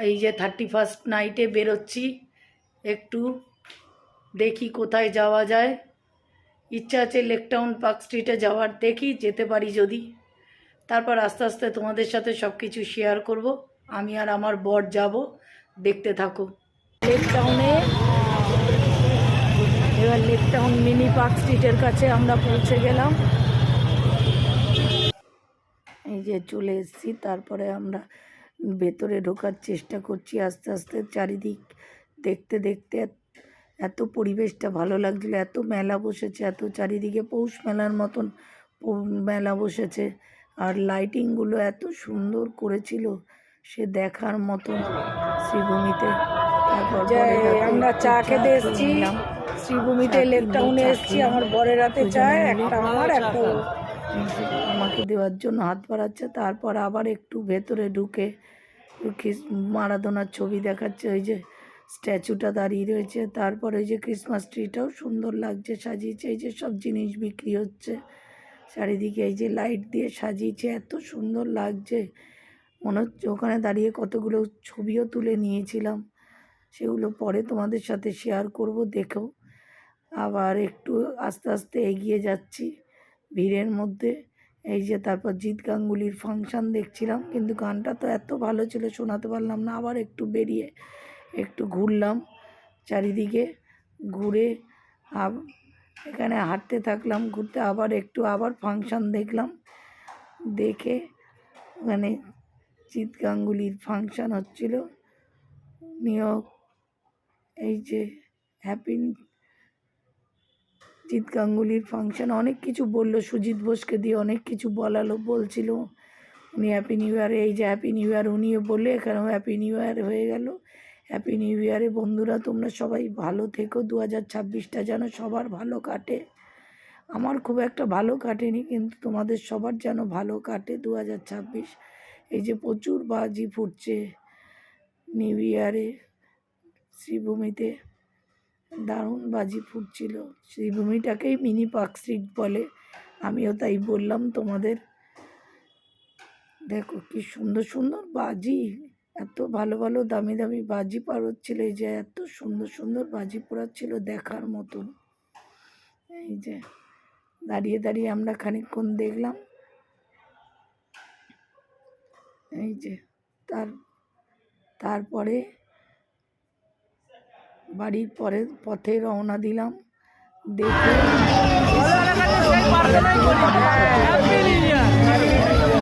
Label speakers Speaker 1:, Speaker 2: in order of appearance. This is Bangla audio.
Speaker 1: এই যে 31st নাইটে বেরোচ্ছি, একটু দেখি কোথায় যাওয়া যায়। ইচ্ছা আছে লেক টাউন পার্ক স্ট্রিটে যাওয়ার, দেখি যেতে পারি যদি। তারপর আস্তে আস্তে তোমাদের সাথে সব কিছু শেয়ার করব। আমি আর আমার বর যাব, দেখতে থাকো। লেক টাউনে এবার লেক টাউন মিনি পার্ক স্ট্রিটের কাছে আমরা পৌঁছে গেলাম। এই যে চলে এসেছি। তারপরে আমরা ভেতরে ঢোকার চেষ্টা করছি আস্তে আস্তে। চারিদিক দেখতে দেখতে এত পরিবেশটা ভালো লাগছিল, এত মেলা বসেছে, এত চারিদিকে পৌষ মেলার মতন মেলা বসেছে, আর লাইটিংগুলো এত সুন্দর করেছিল, সে দেখার মতন শ্রীভূমিতে। তারপর আমরা চা খেতে এসেছি শ্রীভূমিতে, লেক টাউনে এসেছি। আমার বরের হাতে চায়, একটা আমার, একটা আমাকে দেওয়ার জন্য হাত বাড়াচ্ছে। তারপর আবার একটু ভেতরে ঢুকে মারাদোনার ছবি দেখাচ্ছে, ওই যে স্ট্যাচুটা দাঁড়িয়ে রয়েছে। তারপর ওই যে ক্রিসমাস ট্রিটাও সুন্দর লাগছে, সাজিয়েছে। এই যে সব জিনিস বিক্রি হচ্ছে চারিদিকে, এই যে লাইট দিয়ে সাজিয়েছে, এত সুন্দর লাগছে। মনে হচ্ছে ওখানে দাঁড়িয়ে কতগুলো ছবিও তুলে নিয়েছিলাম, সেগুলো পরে তোমাদের সাথে শেয়ার করব, দেখো। আবার একটু আস্তে আস্তে এগিয়ে যাচ্ছি ভিড়ের মধ্যে। এই যে তারপর জিৎ গাঙ্গুলির ফাংশান দেখছিলাম, কিন্তু গানটা তো এত ভালো ছিল শোনাতে পারলাম না। আবার একটু বেরিয়ে একটু ঘুরলাম চারিদিকে, ঘুরে এখানে হাঁটতে থাকলাম, ঘুরতে আবার ফাংশান দেখলাম। দেখে ওখানে জিৎ গাঙ্গুলির ফাংশান হচ্ছিল নিউ, এই যে হ্যাপি জিৎ গাঙ্গুলির ফাংশন। অনেক কিছু বললো, সুজিত বোসকে দিয়ে অনেক কিছু বলছিল উনি হ্যাপি নিউ ইয়ারে। এই যে হ্যাপি নিউ ইয়ার উনিও বললে, এখানেও হ্যাপি নিউ ইয়ার হয়ে গেল। হ্যাপি নিউ ইয়ারে বন্ধুরা, তোমরা সবাই ভালো থেকো। 2026টা যেন সবার ভালো কাটে। আমার খুব একটা ভালো কাটেনি, কিন্তু তোমাদের সবার যেন ভালো কাটে 2026। এই যে প্রচুর বাজি ফুটছে নিউ ইয়ারে শ্রীভূমিতে, দারুণ বাজি ফুটছিল। শ্রীভূমিটাকেই মিনি পার্ক স্ট্রিট বলে, আমিও তাই বললাম তোমাদের। দেখো কি সুন্দর সুন্দর বাজি, এত ভালো ভালো দামি দামি বাজি পাড়াচ্ছিল। এই যে এত সুন্দর সুন্দর বাজি পোড়াচ্ছিল, দেখার মতন। এই যে দাঁড়িয়ে দাঁড়িয়ে আমরা খানিকক্ষণ দেখলাম। এই যে তারপরে বাড়ির পথে রওনা দিলাম। দেখে